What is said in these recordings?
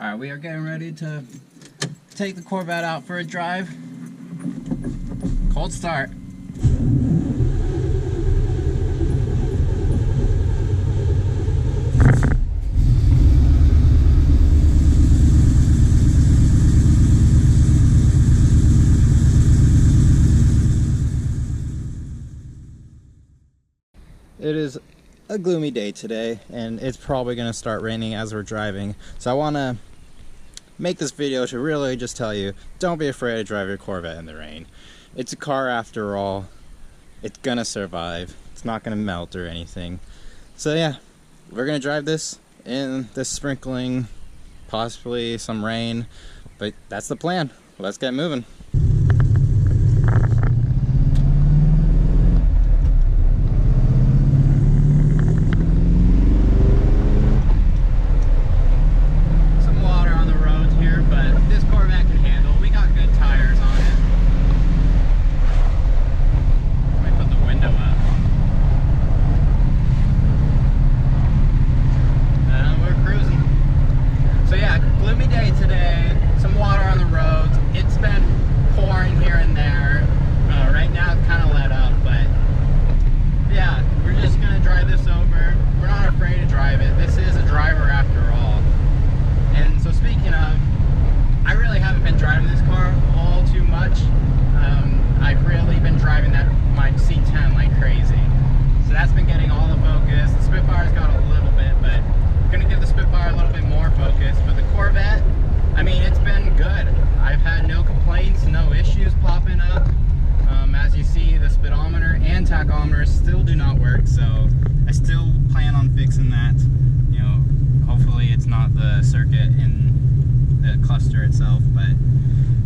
Alright, we are getting ready to take the Corvette out for a drive. Cold start. It is a gloomy day today, and it's probably going to start raining as we're driving. So I want to make this video to really just tell you, don't be afraid to drive your Corvette in the rain. It's a car after all. It's going to survive. It's not going to melt or anything. So yeah, we're going to drive this in the sprinkling, possibly some rain, but that's the plan. Let's get moving. Tachometers still do not work, so I still plan on fixing that. You know, hopefully it's not the circuit in the cluster itself, but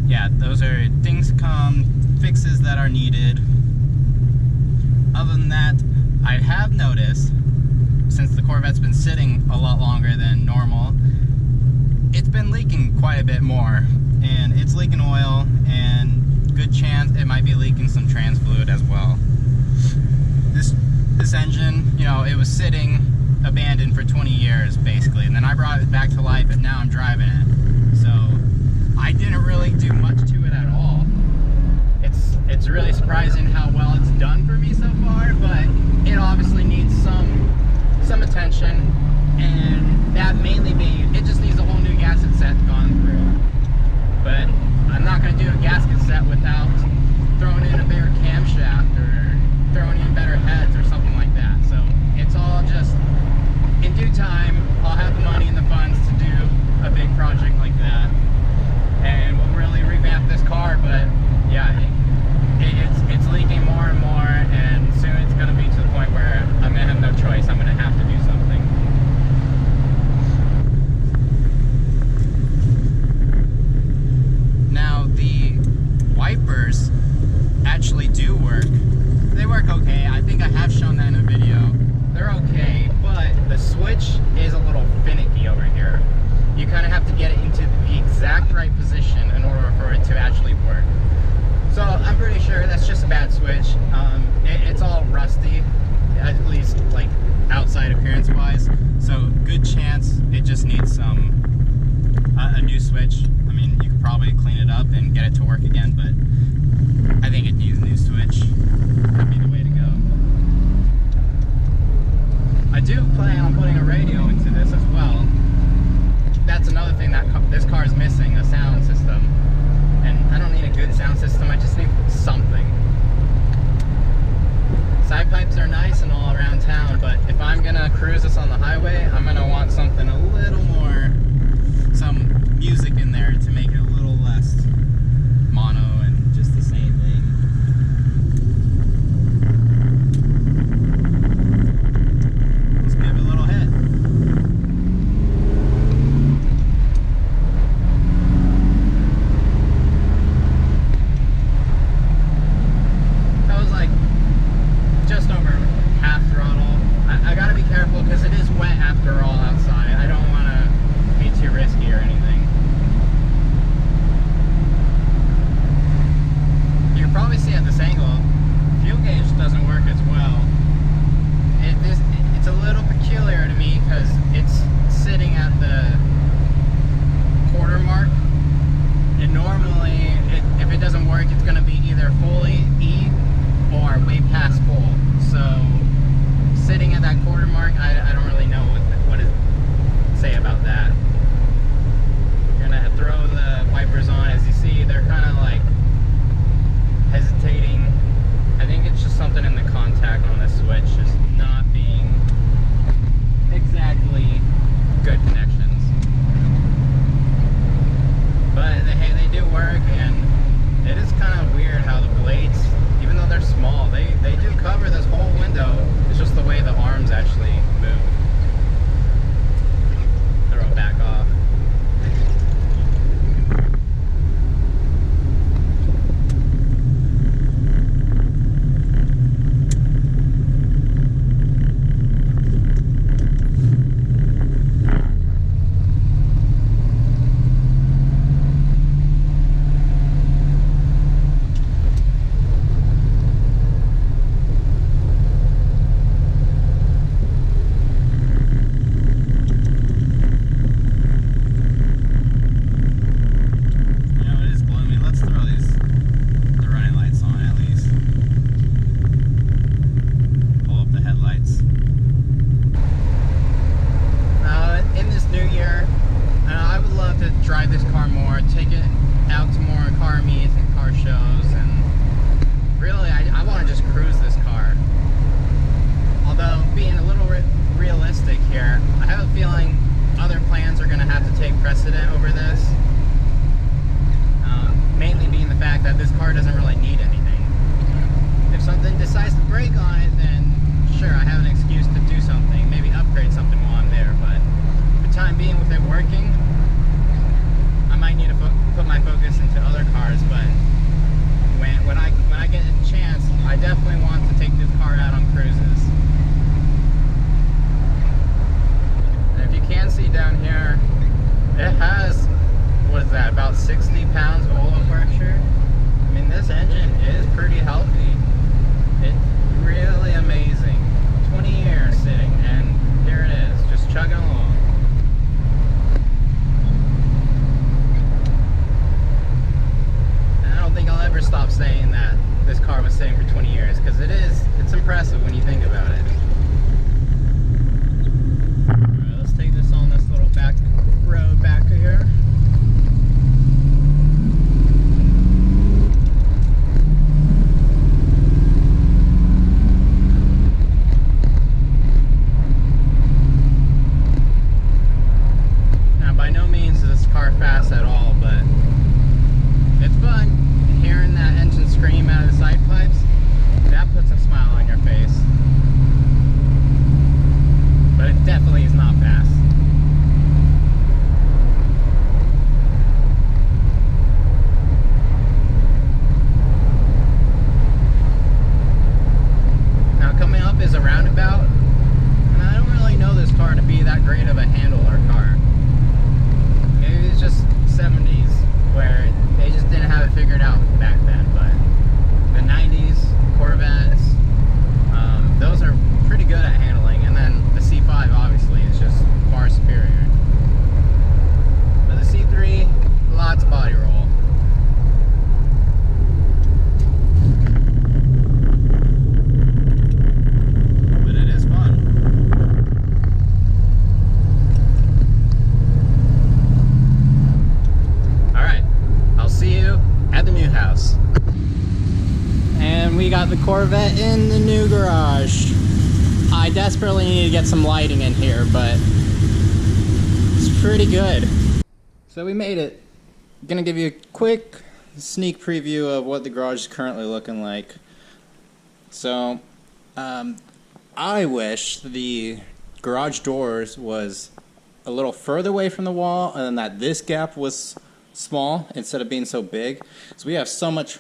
yeah, those are things to come, fixes that are needed. Other than that, I have noticed, since the Corvette's been sitting a lot longer than normal, it's been leaking quite a bit more, and it's leaking oil, and good chance it might be leaking some trans fluid as well. This engine, you know, it was sitting abandoned for 20 years basically, and then I brought it back to life, and now I'm driving it. So I didn't really do much to it at all. It's really surprising how well it's done for me so far, but it obviously needs some attention, and that mainly being it just needs a whole new gasket set gone through. But I'm not going to do a gasket set without throwing in a bigger camshaft or throwing in better heads or something like that. So it's all just in due time. I'll have the money and the funds to do a big project like that, and we'll really revamp this car. But yeah, it's leaking more and more, and soon it's going to be to the point where I'm going to have no choice. I'm going to have to do something. Now the wipers actually do work. They work okay. I think I have shown that in a video. They're okay, but the switch is a little finicky over here. You kind of have to get it into the exact right position in order for it to actually work. So I'm pretty sure that's just a bad switch. It's all rusty, at least like outside appearance wise. So good chance it just needs a new switch. I mean, you could probably clean it up and get it to work again, but I think it needs a new switch. That'd be the way to go. I do plan on putting a radio into this as well. That's another thing that this car is missing, a sound system. And I don't need a good sound system, I just need something. Side pipes are nice and all around town, but if I'm gonna cruise this on the highway, I'm gonna want something a little more, some music in there to make it a little less mono and just the same thing. Let's give it a little hit. That was like just over half throttle. I gotta be careful because it is wet after all outside. I don't want to drive this car more, take it out to more car meets and car shows, and really I want to just cruise this car. Although, being a little realistic here, I have a feeling other plans are going to have to take precedent over this. Mainly being the fact that this car doesn't really need anything. If something decides to break on it, then sure, I have an excuse to do something, maybe upgrade something while I'm there, but for the time being with it working, I might need to put my focus into other cars, but when I get a chance, I definitely want to take this car out on cruises. And if you can see down here, it has, what is that, about 60 pounds of oil pressure. I mean, this engine is pretty healthy. It's really amazing. 20 years sitting, and here it is, just chugging along. And I don't think I'll ever stop saying that this car was sitting for 20 years, because it's impressive when you think about it. Alright, let's take this on this little back road back here. Fast at all, but it's fun. Hearing that engine scream out of the side pipes, that puts a smile on your face. But it definitely is not fast. Now coming up is a roundabout, and I don't really know this car to be that great of a handler car. Maybe it's just 70s where they just didn't have it figured out back then, but the 90s Corvettes, those are pretty good at handling, and then the C5 obviously is just far superior. But the C3, lots of body roll. But it is fun. See you at the new house. And we got the Corvette in the new garage. I desperately need to get some lighting in here, but it's pretty good. So we made it. I'm gonna give you a quick sneak preview of what the garage is currently looking like. So I wish the garage doors was a little further away from the wall, and that this gap was small instead of being so big. So we have so much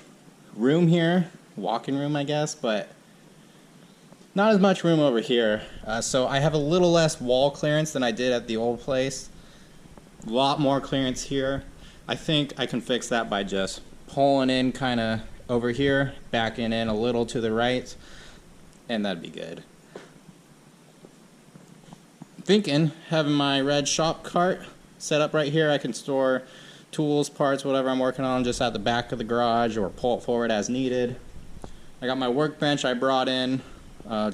room here, walking room I guess, but not as much room over here. So I have a little less wall clearance than I did at the old place. A lot more clearance here. I think I can fix that by just pulling in kind of over here, backing in a little to the right, and that'd be good. I'm thinking having my red shop cart set up right here. I can store tools, parts, whatever I'm working on just at the back of the garage, or pull it forward as needed. I got my workbench I brought in,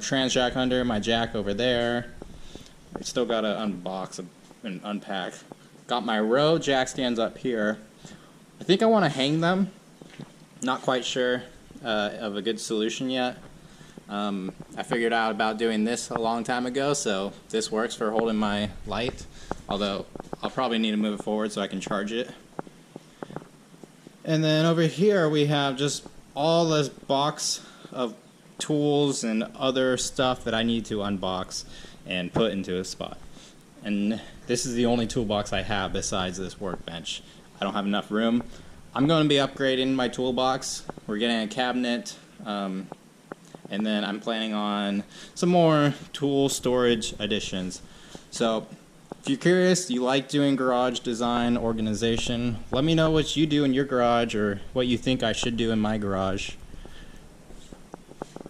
trans jack under, my jack over there. I still got to unbox and unpack. Got my row jack stands up here. I think I want to hang them. Not quite sure of a good solution yet. I figured out about doing this a long time ago, so this works for holding my light, although I'll probably need to move it forward so I can charge it. And then over here we have just all this box of tools and other stuff that I need to unbox and put into a spot. And this is the only toolbox I have besides this workbench. I don't have enough room. I'm going to be upgrading my toolbox. We're getting a cabinet, and then I'm planning on some more tool storage additions. So if you're curious, you like doing garage design, organization, let me know what you do in your garage or what you think I should do in my garage.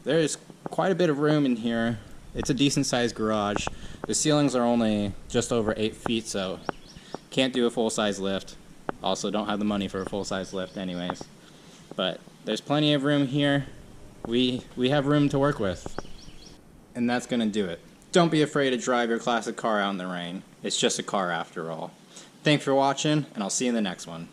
There's quite a bit of room in here. It's a decent sized garage. The ceilings are only just over 8 feet, so can't do a full-size lift. Also don't have the money for a full-size lift anyways. But there's plenty of room here. We have room to work with. And that's gonna do it. Don't be afraid to drive your classic car out in the rain. It's just a car after all. Thanks for watching, and I'll see you in the next one.